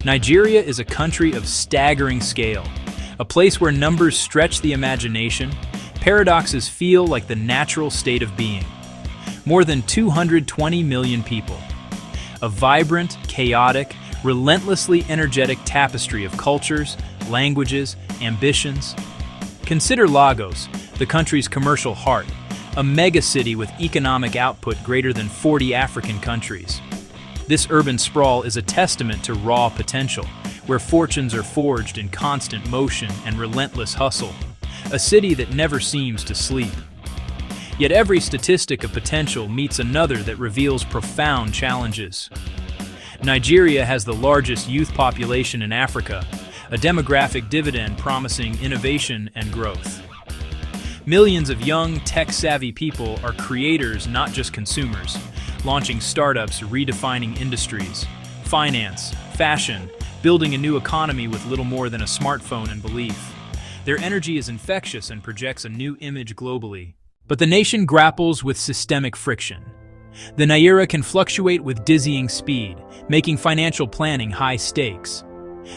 Nigeria is a country of staggering scale, a place where numbers stretch the imagination, paradoxes feel like the natural state of being. More than 220 million people. A vibrant, chaotic, relentlessly energetic tapestry of cultures, languages, ambitions. Consider Lagos, the country's commercial heart, a megacity with economic output greater than 40 African countries. This urban sprawl is a testament to raw potential, where fortunes are forged in constant motion and relentless hustle, a city that never seems to sleep. Yet every statistic of potential meets another that reveals profound challenges. Nigeria has the largest youth population in Africa, a demographic dividend promising innovation and growth. Millions of young, tech-savvy people are creators, not just consumers, launching startups, redefining industries, finance, fashion, building a new economy with little more than a smartphone and belief. Their energy is infectious and projects a new image globally. But the nation grapples with systemic friction. The naira can fluctuate with dizzying speed, making financial planning high stakes.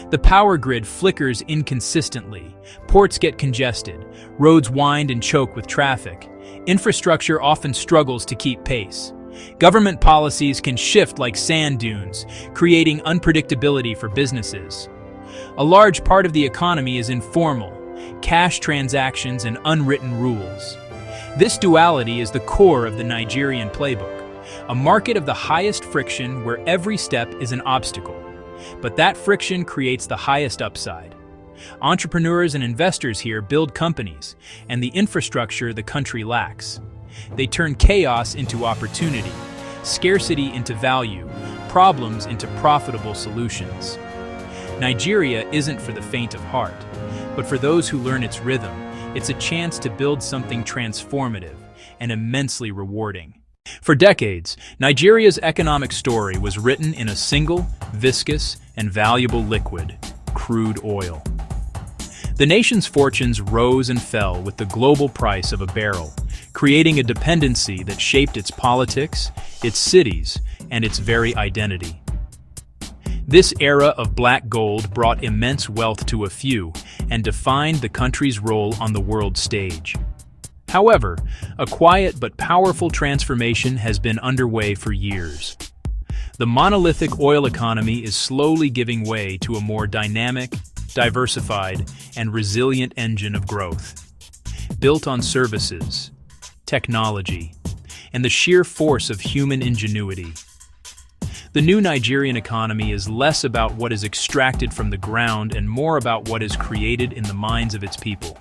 The power grid flickers inconsistently, ports get congested, roads wind and choke with traffic. Infrastructure often struggles to keep pace. Government policies can shift like sand dunes, creating unpredictability for businesses. A large part of the economy is informal, cash transactions and unwritten rules. This duality is the core of the Nigerian playbook, a market of the highest friction where every step is an obstacle. But that friction creates the highest upside. Entrepreneurs and investors here build companies and the infrastructure the country lacks. They turn chaos into opportunity, scarcity into value, problems into profitable solutions. Nigeria isn't for the faint of heart, but for those who learn its rhythm. It's a chance to build something transformative and immensely rewarding. For decades, Nigeria's economic story was written in a single, viscous, and valuable liquid: crude oil. The nation's fortunes rose and fell with the global price of a barrel, creating a dependency that shaped its politics, its cities, and its very identity. This era of black gold brought immense wealth to a few and defined the country's role on the world stage. However, a quiet but powerful transformation has been underway for years. The monolithic oil economy is slowly giving way to a more dynamic, diversified, and resilient engine of growth. Built on services, technology, and the sheer force of human ingenuity. The new Nigerian economy is less about what is extracted from the ground and more about what is created in the minds of its people.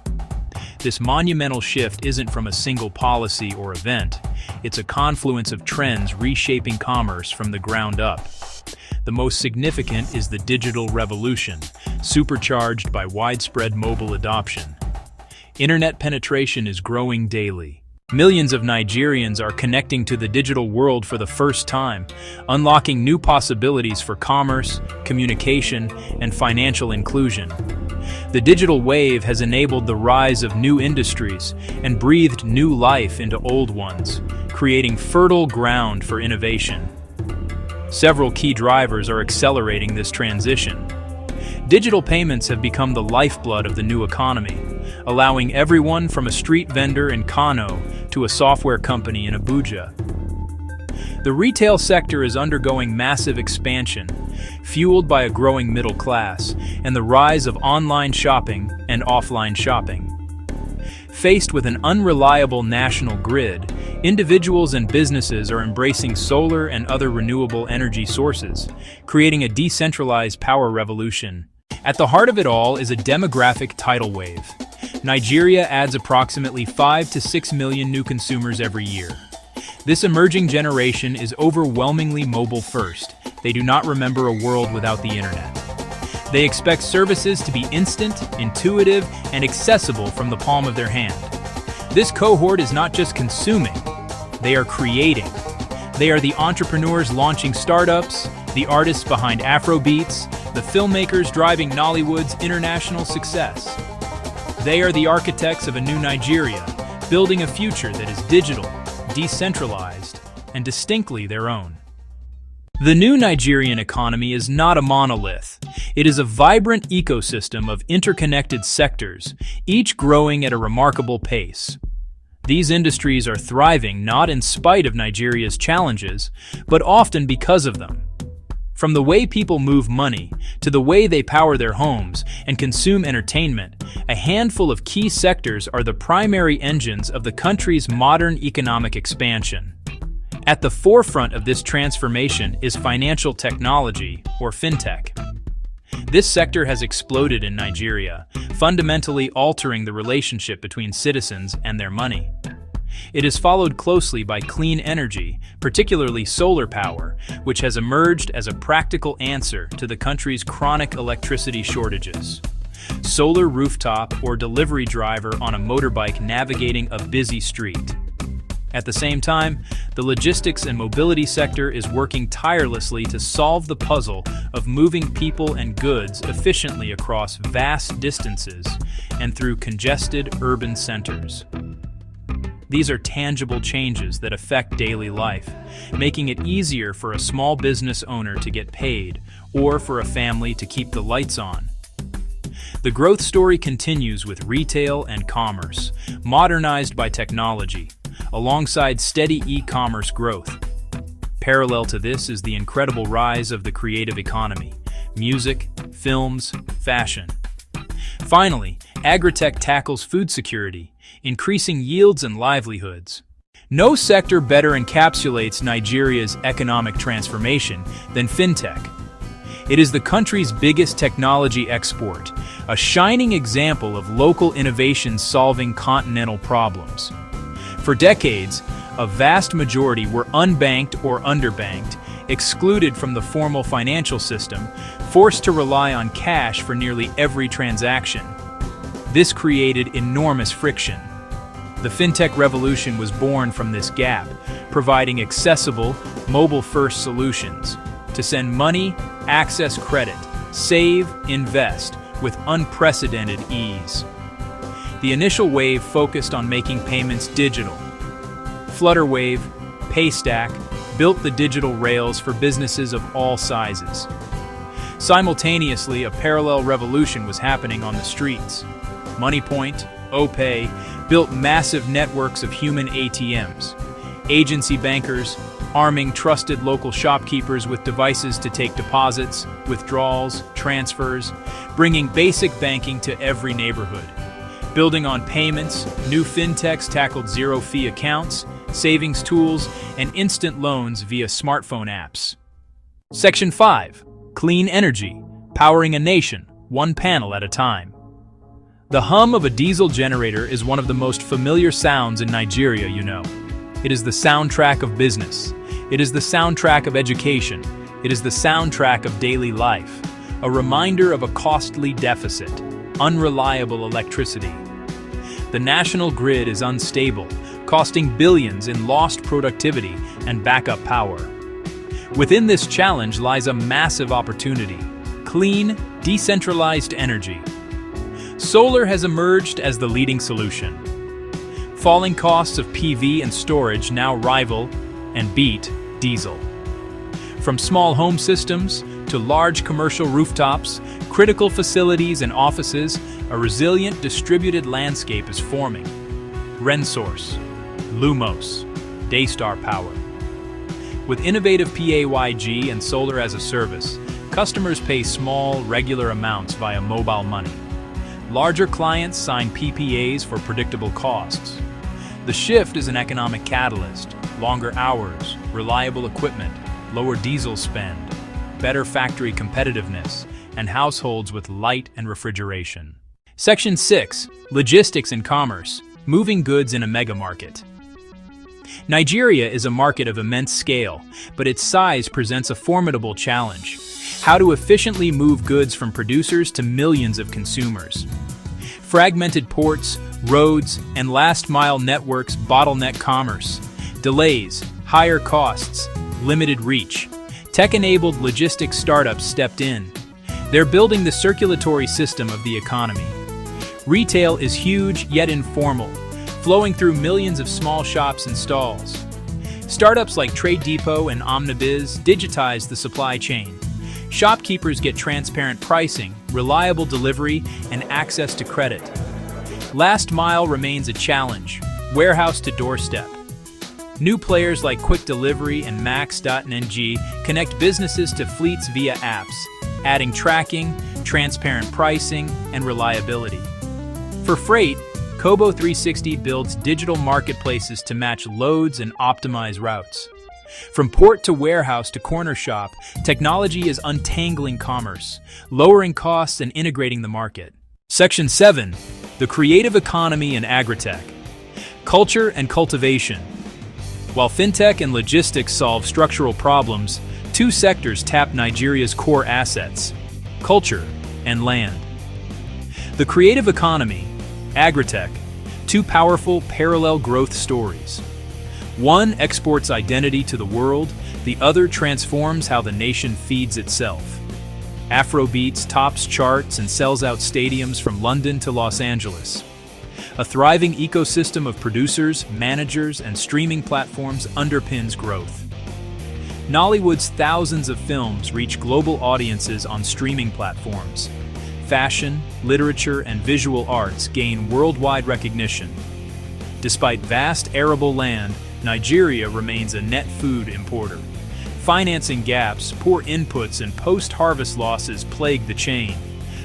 This monumental shift isn't from a single policy or event. It's a confluence of trends reshaping commerce from the ground up. The most significant is the digital revolution, supercharged by widespread mobile adoption. Internet penetration is growing daily. Millions of Nigerians are connecting to the digital world for the first time, unlocking new possibilities for commerce, communication, and financial inclusion. The digital wave has enabled the rise of new industries and breathed new life into old ones, creating fertile ground for innovation. Several key drivers are accelerating this transition. Digital payments have become the lifeblood of the new economy, allowing everyone from a street vendor in Kano to a software company in Abuja. The retail sector is undergoing massive expansion, fueled by a growing middle class and the rise of online shopping and offline shopping. Faced with an unreliable national grid, individuals and businesses are embracing solar and other renewable energy sources, creating a decentralized power revolution. At the heart of it all is a demographic tidal wave. Nigeria adds approximately 5 to 6 million new consumers every year. This emerging generation is overwhelmingly mobile first. They do not remember a world without the internet. They expect services to be instant, intuitive, and accessible from the palm of their hand. This cohort is not just consuming, they are creating. They are the entrepreneurs launching startups, the artists behind Afrobeats, the filmmakers driving Nollywood's international success. They are the architects of a new Nigeria, building a future that is digital, decentralized, and distinctly their own. The new Nigerian economy is not a monolith. It is a vibrant ecosystem of interconnected sectors, each growing at a remarkable pace. These industries are thriving not in spite of Nigeria's challenges, but often because of them. From the way people move money, to the way they power their homes and consume entertainment, a handful of key sectors are the primary engines of the country's modern economic expansion. At the forefront of this transformation is financial technology, or fintech. This sector has exploded in Nigeria, fundamentally altering the relationship between citizens and their money. It is followed closely by clean energy, particularly solar power, which has emerged as a practical answer to the country's chronic electricity shortages. Solar rooftop or delivery driver on a motorbike navigating a busy street. At the same time, the logistics and mobility sector is working tirelessly to solve the puzzle of moving people and goods efficiently across vast distances and through congested urban centers. These are tangible changes that affect daily life, making it easier for a small business owner to get paid or for a family to keep the lights on. The growth story continues with retail and commerce, modernized by technology, alongside steady e-commerce growth. Parallel to this is the incredible rise of the creative economy: music, films, fashion. Finally, agritech tackles food security, increasing yields and livelihoods. No sector better encapsulates Nigeria's economic transformation than fintech. It is the country's biggest technology export, a shining example of local innovation solving continental problems. For decades, a vast majority were unbanked or underbanked, excluded from the formal financial system, forced to rely on cash for nearly every transaction. This created enormous friction. The fintech revolution was born from this gap, providing accessible, mobile-first solutions to send money, access credit, save, invest with unprecedented ease. The initial wave focused on making payments digital. Flutterwave, Paystack, built the digital rails for businesses of all sizes. Simultaneously, a parallel revolution was happening on the streets. MoneyPoint, OPay, built massive networks of human ATMs. Agency bankers, arming trusted local shopkeepers with devices to take deposits, withdrawals, transfers, bringing basic banking to every neighborhood. Building on payments, new fintechs tackled zero-fee accounts, savings tools, and instant loans via smartphone apps. Section 5. Clean energy, powering a nation, one panel at a time. The hum of a diesel generator is one of the most familiar sounds in Nigeria, you know. It is the soundtrack of business. It is the soundtrack of education. It is the soundtrack of daily life. A reminder of a costly deficit, unreliable electricity. The national grid is unstable, costing billions in lost productivity and backup power. Within this challenge lies a massive opportunity: clean, decentralized energy. Solar has emerged as the leading solution. Falling costs of PV and storage now rival and beat diesel. From small home systems to large commercial rooftops, critical facilities and offices, a resilient distributed landscape is forming. RenSource, Lumos, Daystar Power. With innovative PAYG and solar as a service, customers pay small, regular amounts via mobile money. Larger clients sign PPAs for predictable costs. The shift is an economic catalyst: longer hours, reliable equipment, lower diesel spend, better factory competitiveness, and households with light and refrigeration. Section 6. Logistics and commerce, moving goods in a mega market. Nigeria is a market of immense scale, but its size presents a formidable challenge: how to efficiently move goods from producers to millions of consumers. Fragmented ports, roads, and last-mile networks bottleneck commerce. Delays, higher costs, limited reach. Tech-enabled logistics startups stepped in. They're building the circulatory system of the economy. Retail is huge yet informal, flowing through millions of small shops and stalls. Startups like Trade Depot and Omnibiz digitize the supply chain. Shopkeepers get transparent pricing, reliable delivery, and access to credit. Last mile remains a challenge, warehouse to doorstep. New players like Quick Delivery and Max.ng connect businesses to fleets via apps, adding tracking, transparent pricing, and reliability. For freight, Kobo 360 builds digital marketplaces to match loads and optimize routes. From port to warehouse to corner shop, technology is untangling commerce, lowering costs and integrating the market. Section 7. The creative economy and agritech. Culture and cultivation. While fintech and logistics solve structural problems, two sectors tap Nigeria's core assets: culture and land. The creative economy, agritech, two powerful parallel growth stories. One exports identity to the world, the other transforms how the nation feeds itself. Afrobeats tops charts and sells out stadiums from London to Los Angeles. A thriving ecosystem of producers, managers, and streaming platforms underpins growth. Nollywood's thousands of films reach global audiences on streaming platforms. Fashion, literature, and visual arts gain worldwide recognition. Despite vast arable land, Nigeria remains a net food importer. Financing gaps, poor inputs, and post-harvest losses plague the chain.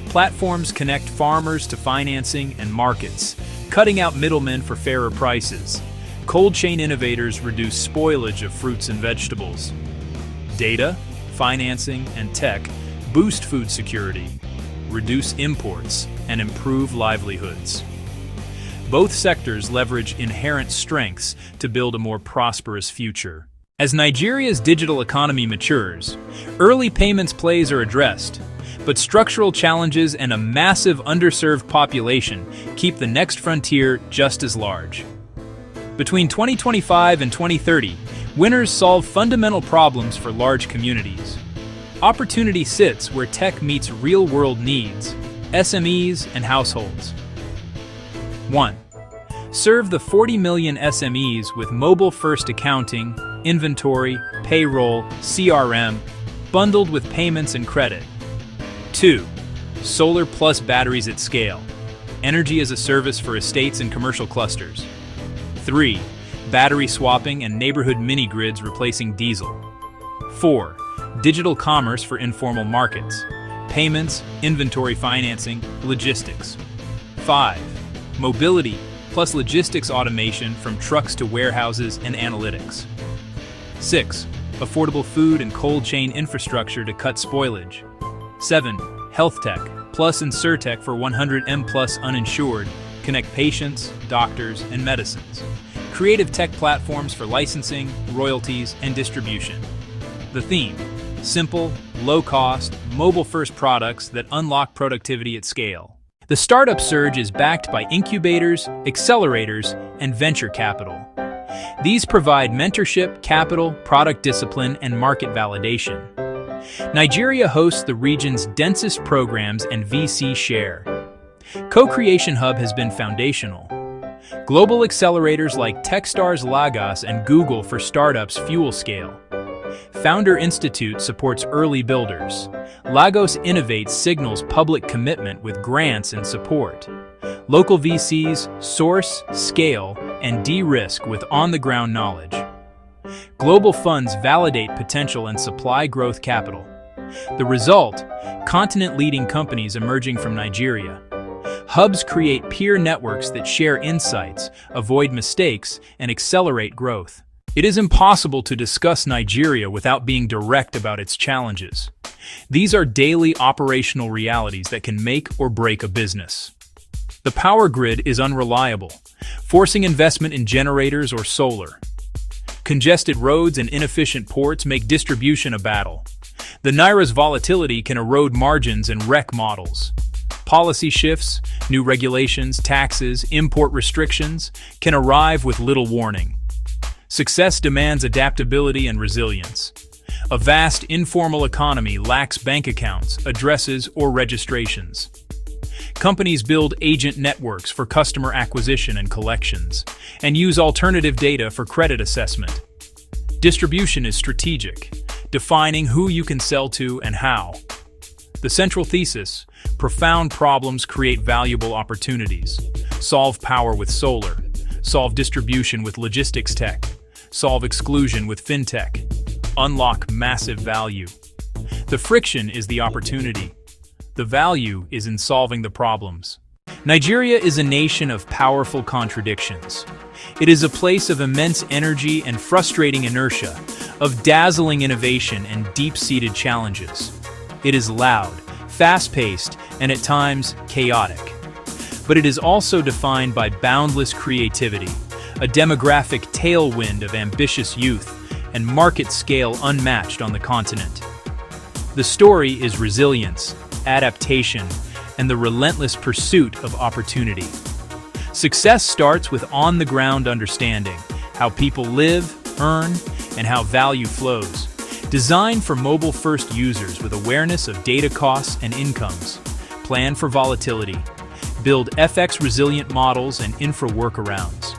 Platforms connect farmers to financing and markets, cutting out middlemen for fairer prices. Cold chain innovators reduce spoilage of fruits and vegetables. Data, financing, and tech boost food security, reduce imports, and improve livelihoods. Both sectors leverage inherent strengths to build a more prosperous future. As Nigeria's digital economy matures, early payments plays are addressed, but structural challenges and a massive underserved population keep the next frontier just as large. Between 2025 and 2030, winners solve fundamental problems for large communities. Opportunity sits where tech meets real-world needs, SMEs and households. 1. Serve the 40 million SMEs with mobile-first accounting, inventory, payroll, CRM, bundled with payments and credit. 2. Solar plus batteries at scale. Energy as a service for estates and commercial clusters. 3. Battery swapping and neighborhood mini-grids replacing diesel. 4. Digital commerce for informal markets. Payments, inventory financing, logistics. 5. Mobility plus logistics automation from trucks to warehouses and analytics. 6. Affordable food and cold chain infrastructure to cut spoilage. 7. Health tech plus InsurTech for 100M plus uninsured, connect patients, doctors, and medicines. Creative tech platforms for licensing, royalties, and distribution. The theme: simple, low-cost, mobile-first products that unlock productivity at scale. The startup surge is backed by incubators, accelerators, and venture capital. These provide mentorship, capital, product discipline, and market validation. Nigeria hosts the region's densest programs and VC share. Co-Creation Hub has been foundational. Global accelerators like Techstars Lagos and Google for startups fuel scale. Founder Institute supports early builders. Lagos Innovates signals public commitment with grants and support. Local VCs source, scale, and de-risk with on-the-ground knowledge. Global funds validate potential and supply growth capital. The result: continent-leading companies emerging from Nigeria. Hubs create peer networks that share insights, avoid mistakes, and accelerate growth. It is impossible to discuss Nigeria without being direct about its challenges. These are daily operational realities that can make or break a business. The power grid is unreliable, forcing investment in generators or solar. Congested roads and inefficient ports make distribution a battle. The Naira's volatility can erode margins and wreck models. Policy shifts, new regulations, taxes, import restrictions can arrive with little warning. Success demands adaptability and resilience. A vast informal economy lacks bank accounts, addresses, or registrations. Companies build agent networks for customer acquisition and collections, and use alternative data for credit assessment. Distribution is strategic, defining who you can sell to and how. The central thesis: profound problems create valuable opportunities. Solve power with solar. Solve distribution with logistics tech. Solve exclusion with fintech. Unlock massive value. The friction is the opportunity. The value is in solving the problems. Nigeria is a nation of powerful contradictions. It is a place of immense energy and frustrating inertia, of dazzling innovation and deep-seated challenges. It is loud, fast-paced, and at times chaotic. But it is also defined by boundless creativity, a demographic tailwind of ambitious youth, and market scale unmatched on the continent. The story is resilience, adaptation, and the relentless pursuit of opportunity. Success starts with on-the-ground understanding, how people live, earn, and how value flows. Designed for mobile-first users with awareness of data costs and incomes. Plan for volatility. Build FX-resilient models and infra workarounds.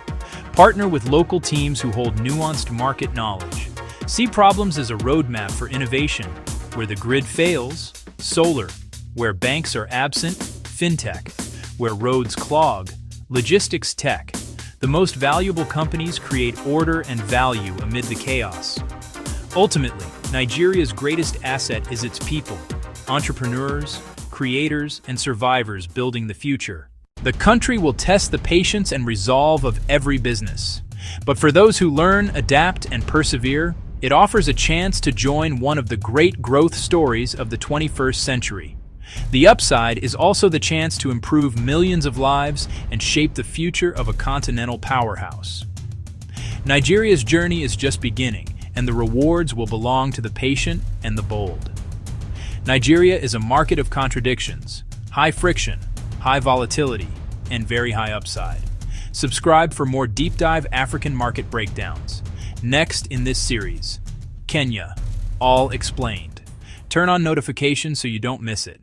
Partner with local teams who hold nuanced market knowledge. See problems as a roadmap for innovation. Where the grid fails, solar. Where banks are absent, fintech. Where roads clog, logistics tech. The most valuable companies create order and value amid the chaos. Ultimately, Nigeria's greatest asset is its people, entrepreneurs, creators, and survivors building the future. The country will test the patience and resolve of every business. But for those who learn, adapt, and persevere, it offers a chance to join one of the great growth stories of the 21st century. The upside is also the chance to improve millions of lives and shape the future of a continental powerhouse. Nigeria's journey is just beginning, and the rewards will belong to the patient and the bold. Nigeria is a market of contradictions, high friction, high volatility, and very high upside. Subscribe for more deep dive African market breakdowns. Next in this series, Kenya, all explained. Turn on notifications so you don't miss it.